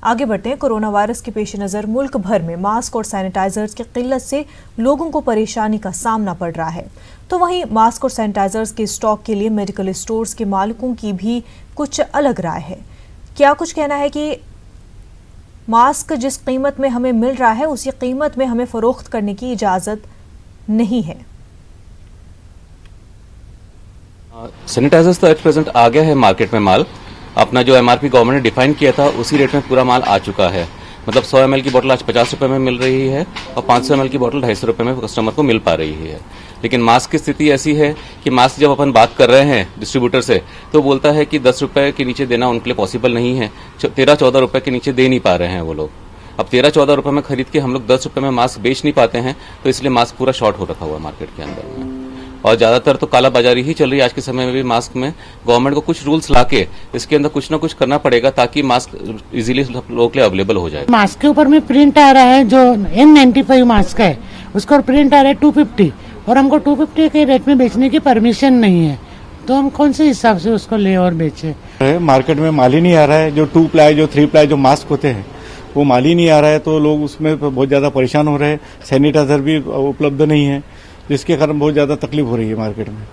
आगे बढ़ते हैं। कोरोना वायरस के पेश नज़र मुल्क भर में मास्क और सैनिटाइजर्स की किल्लत से लोगों को परेशानी का सामना पड़ रहा है। तो वहीं मास्क और सैनिटाइजर्स के स्टॉक के लिए मेडिकल स्टोर्स के मालिकों की भी कुछ अलग राय है। क्या कुछ कहना है कि मास्क जिस कीमत में हमें मिल रहा है उसी कीमत में हमें फरोख्त करने की इजाज़त नहीं है। सैनिटाइजर्स तो एट प्रेजेंट आ गया है मार्केट में माल। अपना जो एमआरपी गवर्नमेंट ने डिफाइन किया था उसी रेट में पूरा माल आ चुका है। मतलब 100 ml की बोतल आज 50 रुपए में मिल रही है और 500 ml की बोतल 250 रुपए में कस्टमर को मिल पा रही है। लेकिन मास्क की स्थिति ऐसी है कि मास्क जब अपन बात कर रहे हैं डिस्ट्रीब्यूटर से तो बोलता है कि 10 रुपए के नीचे देना उनके लिए पॉसिबल नहीं है। 13-14 रुपए के नीचे दे नहीं पा रहे हैं वो लोग। अब 13-14 रुपए में खरीद के हम लोग 10 रुपए में मास्क बेच नहीं पाते हैं, तो इसलिए मास्क पूरा शॉर्ट हो रखा हुआ है मार्केट के अंदर में। और ज्यादातर तो काला बाजारी ही चल रही है आज के समय में भी। मास्क में गवर्नमेंट को कुछ रूल्स लाके इसके अंदर कुछ ना कुछ करना पड़ेगा ताकि मास्क इजीली लोगों के लिए अवेलेबल हो जाए। मास्क के ऊपर में प्रिंट आ रहा है, जो N95 मास्क है उसका प्रिंट आ रहा है 250 और हमको 250 के रेट में बेचने की परमिशन नहीं है, तो हम कौन से हिसाब से उसको ले और बेचे। मार्केट में माल ही नहीं आ रहा है। जो 2 प्लाई जो 3 प्लाई जो मास्क होते हैं वो माल ही नहीं आ रहा है, तो लोग उसमें बहुत ज्यादा परेशान हो रहे हैं। सैनिटाइजर भी उपलब्ध नहीं है, जिसके कारण बहुत ज्यादा तकलीफ हो रही है मार्केट में।